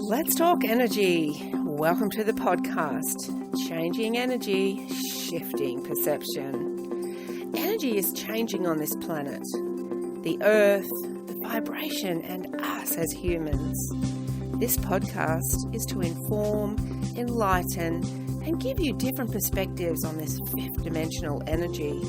Let's talk energy. Welcome to the podcast. Changing energy, shifting perception. Energy is changing on this planet. The earth, the vibration, and us as humans. This podcast is to inform, enlighten, and give you different perspectives on this fifth dimensional energy,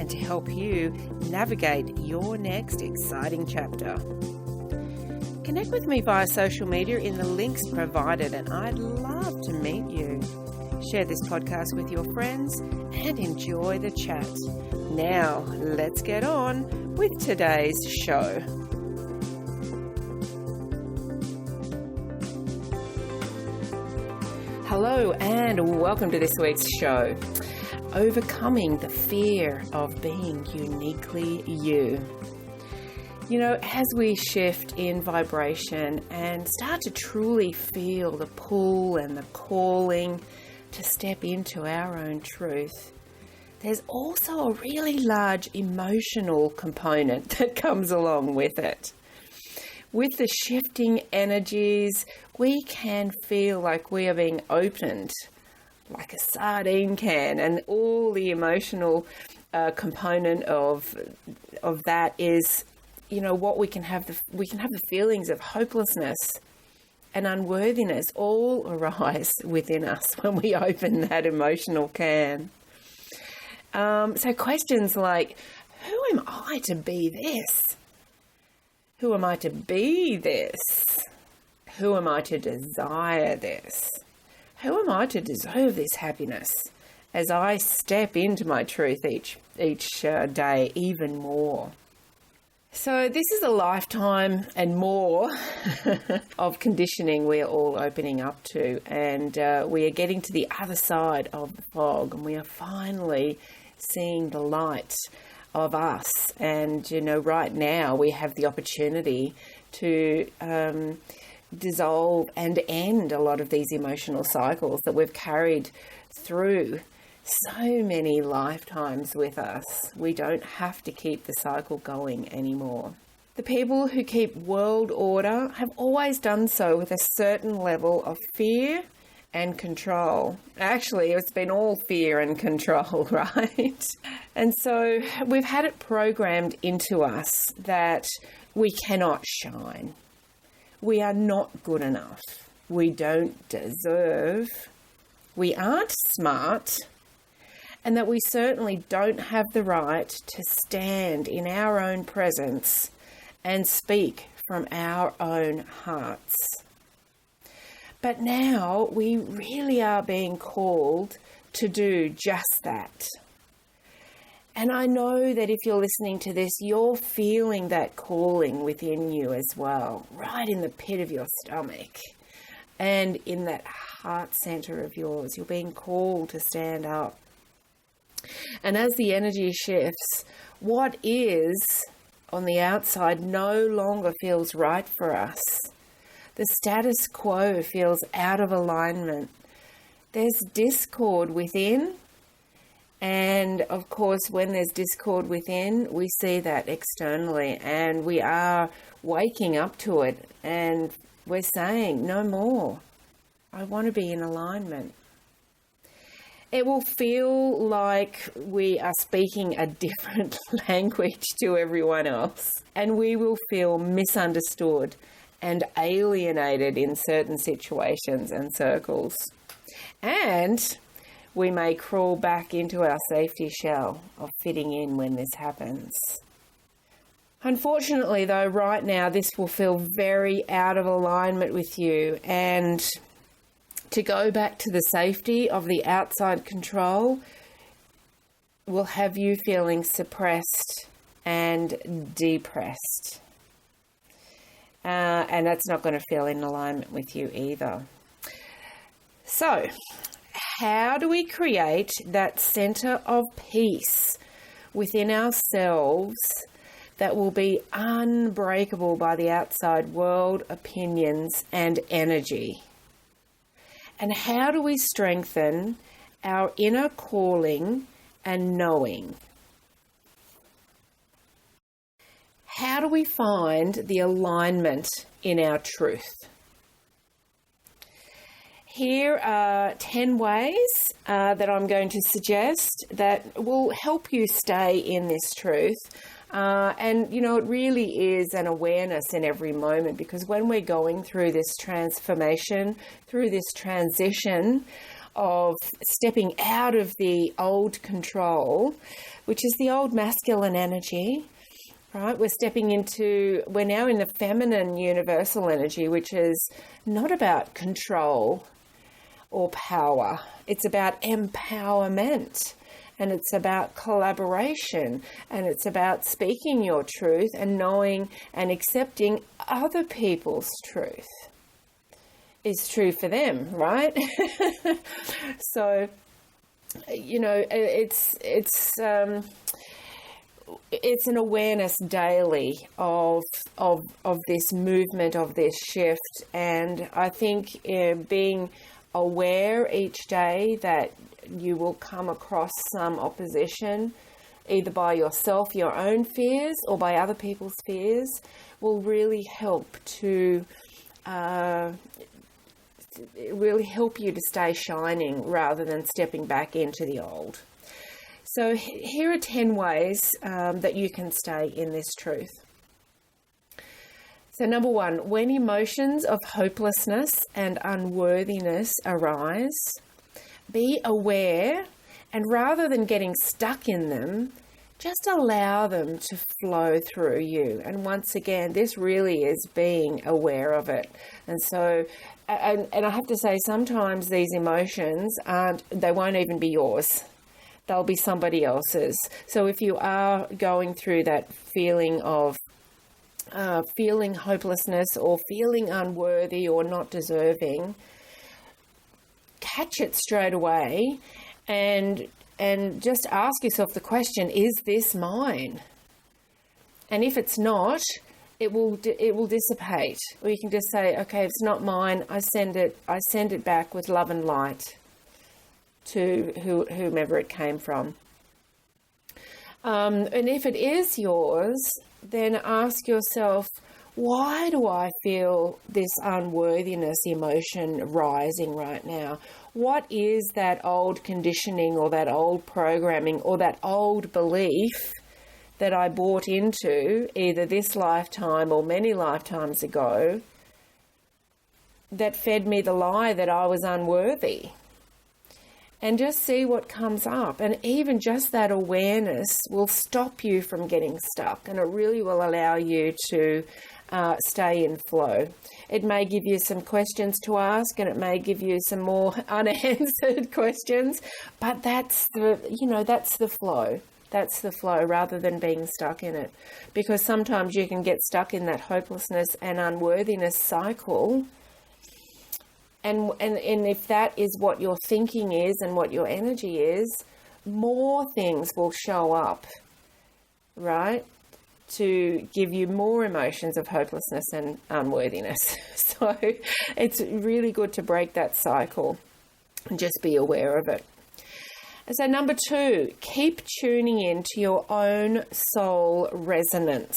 and to help you navigate your next exciting chapter. Connect with me via social media in the links provided, and I'd love to meet you. Share this podcast with your friends and enjoy the chat. Now, let's get on with today's show. Hello and welcome to this week's show. Overcoming the fear of being uniquely you. You know, as we shift in vibration and start to truly feel the pull and the calling to step into our own truth, there's also a really large emotional component that comes along with it. With the shifting energies, we can feel like we are being opened like a sardine can, and all the emotional component of that is, you know, what we can have the feelings of hopelessness and unworthiness all arise within us when we open that emotional can. So questions like, who am I to be this? Who am I to be this? Who am I to desire this? Who am I to deserve this happiness as I step into my truth each day even more? So this is a lifetime and more of conditioning we are all opening up to, and we are getting to the other side of the fog, and we are finally seeing the light of us. And, you know, right now we have the opportunity to dissolve and end a lot of these emotional cycles that we've carried through so many lifetimes with us. We don't have to keep the cycle going anymore. The people who keep world order have always done so with a certain level of fear and control. Actually, it's been all fear and control, right? And so we've had it programmed into us that we cannot shine. We are not good enough. We don't deserve. We aren't smart. And that we certainly don't have the right to stand in our own presence and speak from our own hearts. But now we really are being called to do just that. And I know that if you're listening to this, you're feeling that calling within you as well, right in the pit of your stomach and in that heart center of yours. You're being called to stand up. And as the energy shifts, what is on the outside no longer feels right for us. The status quo feels out of alignment. There's discord within. And of course, when there's discord within, we see that externally, and we are waking up to it, and we're saying, no more. I want to be in alignment. It will feel like we are speaking a different language to everyone else, and we will feel misunderstood and alienated in certain situations and circles. And we may crawl back into our safety shell of fitting in when this happens. Unfortunately, though, right now, this will feel very out of alignment with you, and to go back to the safety of the outside control will have you feeling suppressed and depressed. And that's not going to feel in alignment with you either. So, how do we create that center of peace within ourselves that will be unbreakable by the outside world, opinions, and energy? And how do we strengthen our inner calling and knowing? How do we find the alignment in our truth? Here are 10 ways that I'm going to suggest that will help you stay in this truth. And, you know, it really is an awareness in every moment, because when we're going through this transformation, through this transition of stepping out of the old control, which is the old masculine energy, right? We're now in the feminine universal energy, which is not about control or power. It's about empowerment, and it's about collaboration, and it's about speaking your truth and knowing and accepting other people's truth is true for them, right? So, you know, it's an awareness daily of this movement, of this shift. And I think being aware each day that you will come across some opposition, either by yourself, your own fears, or by other people's fears, will really help you to stay shining rather than stepping back into the old. So here are 10 ways that you can stay in this truth. So number 1, when emotions of hopelessness and unworthiness arise, be aware, and rather than getting stuck in them, just allow them to flow through you. And once again, this really is being aware of it. And so, and I have to say, sometimes these emotions they won't even be yours. They'll be somebody else's. So if you are going through that feeling of feeling hopelessness or feeling unworthy or not deserving, catch it straight away and just ask yourself the question, is this mine? And if it's not, it will dissipate. Or you can just say, okay, it's not mine. I send it back with love and light to whomever it came from. And if it is yours, then ask yourself, why do I feel this unworthiness emotion rising right now? What is that old conditioning or that old programming or that old belief that I bought into either this lifetime or many lifetimes ago that fed me the lie that I was unworthy? And just see what comes up. And even just that awareness will stop you from getting stuck, and it really will allow you to stay in flow. It may give you some questions to ask, and it may give you some more unanswered questions, but that's the flow. That's the flow rather than being stuck in it. Because sometimes you can get stuck in that hopelessness and unworthiness cycle. And if that is what your thinking is and what your energy is, more things will show up, right, to give you more emotions of hopelessness and unworthiness. So it's really good to break that cycle and just be aware of it. And so number 2, keep tuning into your own soul resonance.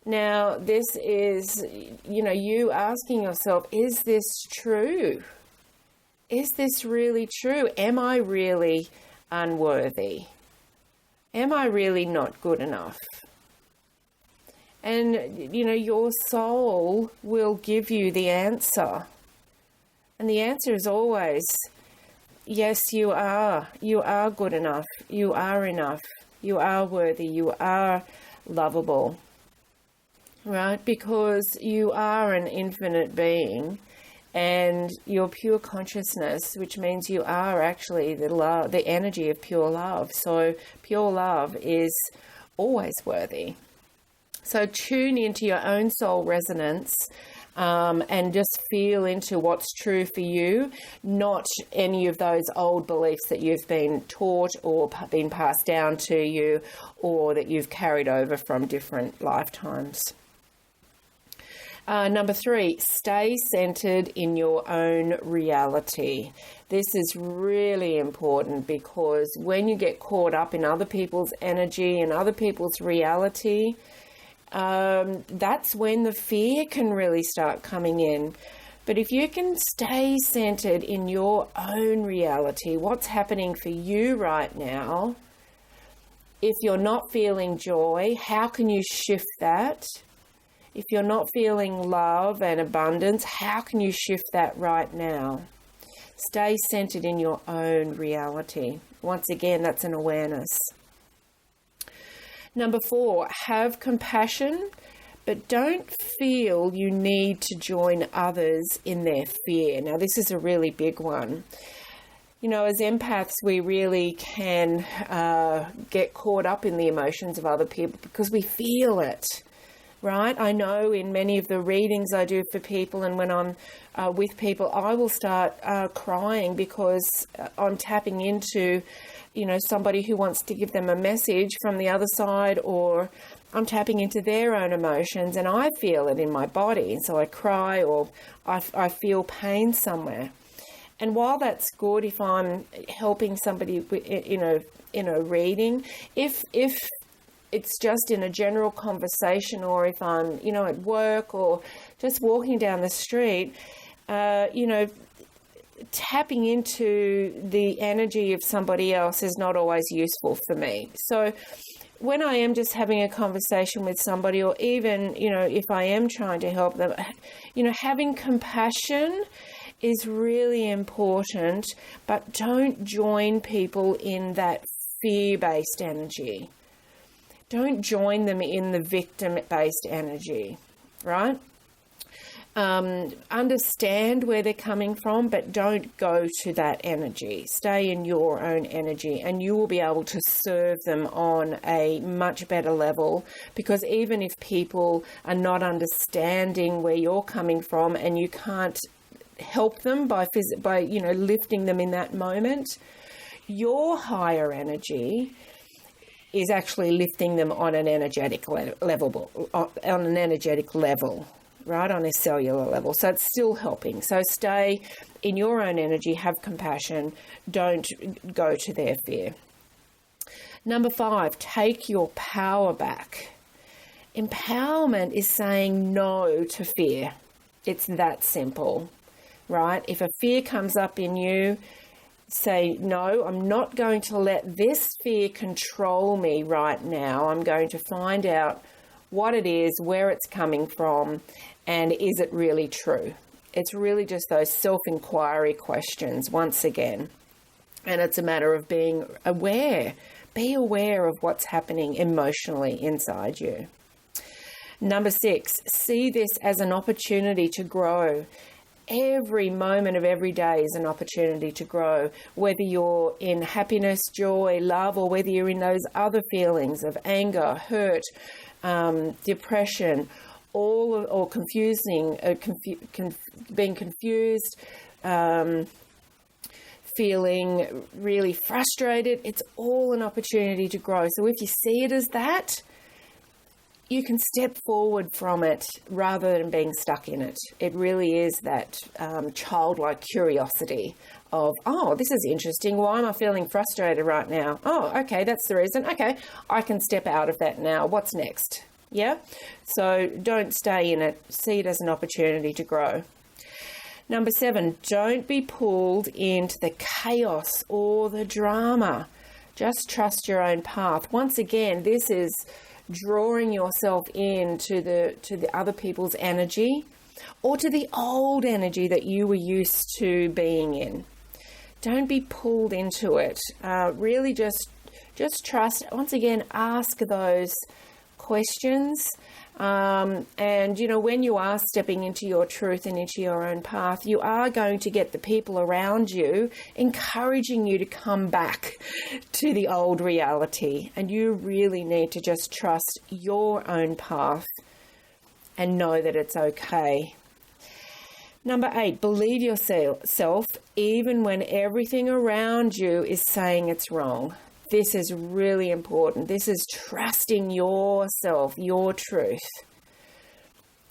Now, this is, you asking yourself, is this true? Is this really true? Am I really unworthy? Am I really not good enough? And, your soul will give you the answer. And the answer is always, yes, you are. You are good enough. You are enough. You are worthy. You are lovable. Right? Because you are an infinite being, and you're pure consciousness, which means you are actually the energy of pure love. So pure love is always worthy. So tune into your own soul resonance and just feel into what's true for you, not any of those old beliefs that you've been taught or been passed down to you, or that you've carried over from different lifetimes. Number 3, stay centered in your own reality. This is really important, because when you get caught up in other people's energy and other people's reality, that's when the fear can really start coming in. But if you can stay centered in your own reality, what's happening for you right now, if you're not feeling joy, how can you shift that? If you're not feeling love and abundance, how can you shift that right now? Stay centered in your own reality. Once again, that's an awareness. Number 4, have compassion, but don't feel you need to join others in their fear. Now, this is a really big one. You know, as empaths, we really can get caught up in the emotions of other people because we feel it, right? I know in many of the readings I do for people, and when I'm with people, I will start crying because I'm tapping into, you know, somebody who wants to give them a message from the other side, or I'm tapping into their own emotions and I feel it in my body. And so I cry, or I feel pain somewhere. And while that's good, if I'm helping somebody in a reading, if it's just in a general conversation, or if I'm, you know, at work or just walking down the street, tapping into the energy of somebody else is not always useful for me. So when I am just having a conversation with somebody, or even, you know, if I am trying to help them, you know, having compassion is really important, but don't join people in that fear-based energy. Don't join them in the victim-based energy, right? Understand where they're coming from, but don't go to that energy. Stay in your own energy, and you will be able to serve them on a much better level, because even if people are not understanding where you're coming from and you can't help them by you know, lifting them in that moment, your higher energy is actually lifting them on an energetic level, right, on a cellular level. So it's still helping. So stay in your own energy, have compassion, don't go to their fear. Number 5, take your power back. Empowerment is saying no to fear. It's that simple, right? If a fear comes up in you, say, no, I'm not going to let this fear control me right now. I'm going to find out what it is, where it's coming from, and is it really true? It's really just those self-inquiry questions once again. And it's a matter of being aware. Be aware of what's happening emotionally inside you. Number 6, see this as an opportunity to grow. Every moment of every day is an opportunity to grow, whether you're in happiness, joy, love, or whether you're in those other feelings of anger, hurt, depression, or confusing, being confused, feeling really frustrated. It's all an opportunity to grow. So if you see it as that, you can step forward from it rather than being stuck in it. It really is that childlike curiosity of, oh, this is interesting. Why am I feeling frustrated right now? Oh, okay, that's the reason. Okay, I can step out of that now. What's next? Yeah? So don't stay in it. See it as an opportunity to grow. Number 7, don't be pulled into the chaos or the drama. Just trust your own path. Once again, this is drawing yourself into the other people's energy, or to the old energy that you were used to being in. Don't be pulled into it. Really just trust. Once again, ask those questions. And, you know, when you are stepping into your truth and into your own path, you are going to get the people around you encouraging you to come back to the old reality. And you really need to just trust your own path and know that it's okay. Number 8, believe yourself even when everything around you is saying it's wrong. This is really important. This is trusting yourself, your truth.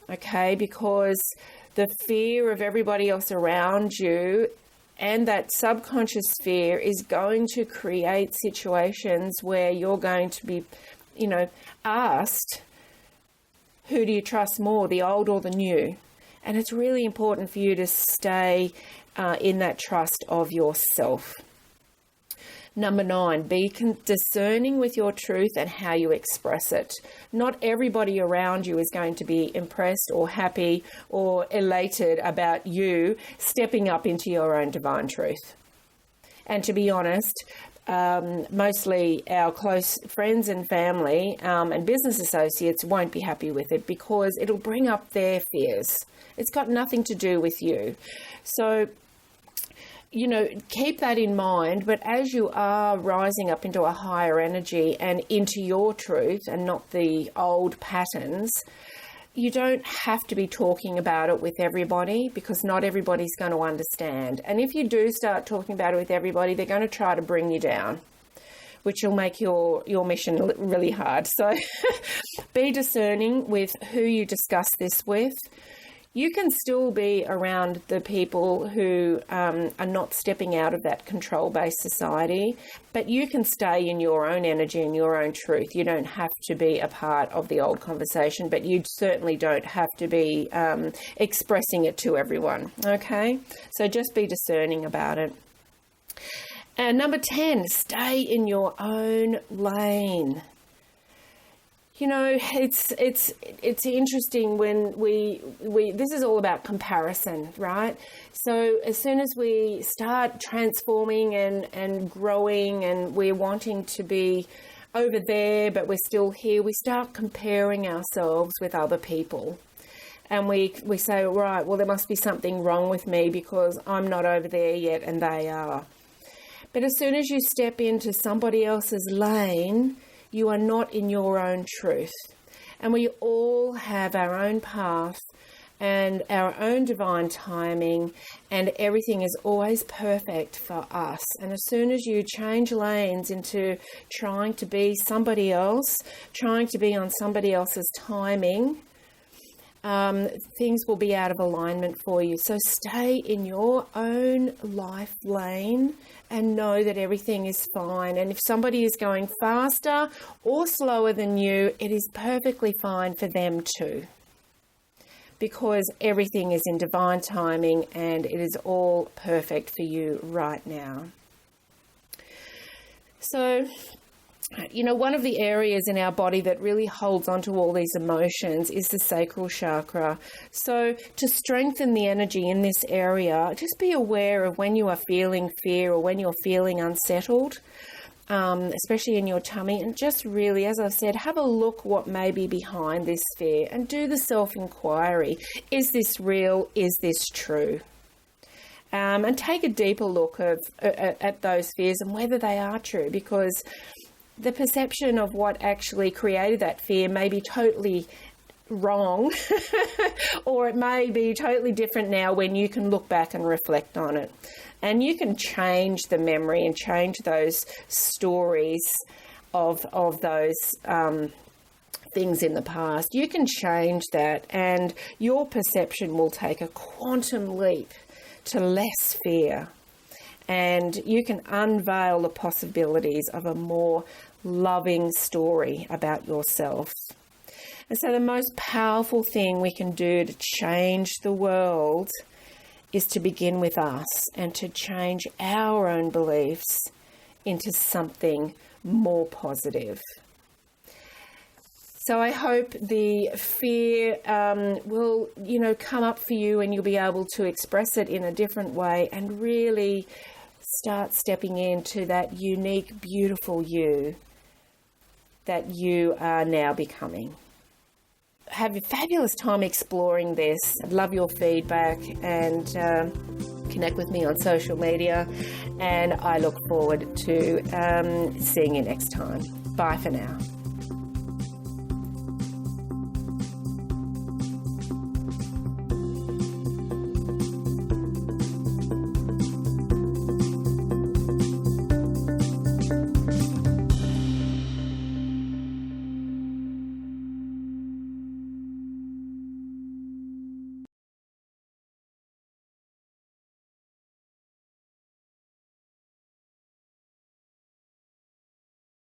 Okay, because the fear of everybody else around you and that subconscious fear is going to create situations where you're going to be, asked, who do you trust more, the old or the new? And it's really important for you to stay in that trust of yourself. Number 9, be discerning with your truth and how you express it. Not everybody around you is going to be impressed or happy or elated about you stepping up into your own divine truth. And to be honest, mostly our close friends and family and business associates won't be happy with it because it'll bring up their fears. It's got nothing to do with you. So, keep that in mind, but as you are rising up into a higher energy and into your truth and not the old patterns, you don't have to be talking about it with everybody because not everybody's going to understand. And if you do start talking about it with everybody, they're going to try to bring you down, which will make your mission really hard. So be discerning with who you discuss this with. You can still be around the people who are not stepping out of that control-based society, but you can stay in your own energy and your own truth. You don't have to be a part of the old conversation, but you certainly don't have to be expressing it to everyone, okay? So just be discerning about it. And number 10, stay in your own lane. It's interesting when we this is all about comparison, right? So as soon as we start transforming and growing and we're wanting to be over there, but we're still here, we start comparing ourselves with other people. And we say, right, well, there must be something wrong with me because I'm not over there yet and they are. But as soon as you step into somebody else's lane, you are not in your own truth. And we all have our own path and our own divine timing, and everything is always perfect for us. And as soon as you change lanes into trying to be somebody else, trying to be on somebody else's timing, things will be out of alignment for you. So stay in your own life lane and know that everything is fine. And if somebody is going faster or slower than you, it is perfectly fine for them too, because everything is in divine timing and it is all perfect for you right now. So, one of the areas in our body that really holds on to all these emotions is the sacral chakra. So to strengthen the energy in this area, just be aware of when you are feeling fear or when you're feeling unsettled, especially in your tummy. And just really, as I've said, have a look what may be behind this fear and do the self-inquiry. Is this real? Is this true? And take a deeper look at those fears and whether they are true, because the perception of what actually created that fear may be totally wrong or it may be totally different now when you can look back and reflect on it. And you can change the memory and change those stories of those things in the past. You can change that and your perception will take a quantum leap to less fear. And you can unveil the possibilities of a more loving story about yourself. And so the most powerful thing we can do to change the world is to begin with us and to change our own beliefs into something more positive. So I hope the fear will, come up for you and you'll be able to express it in a different way and really start stepping into that unique, beautiful you that you are now becoming. Have a fabulous time exploring this. I'd love your feedback and connect with me on social media. And I look forward to seeing you next time. Bye for now.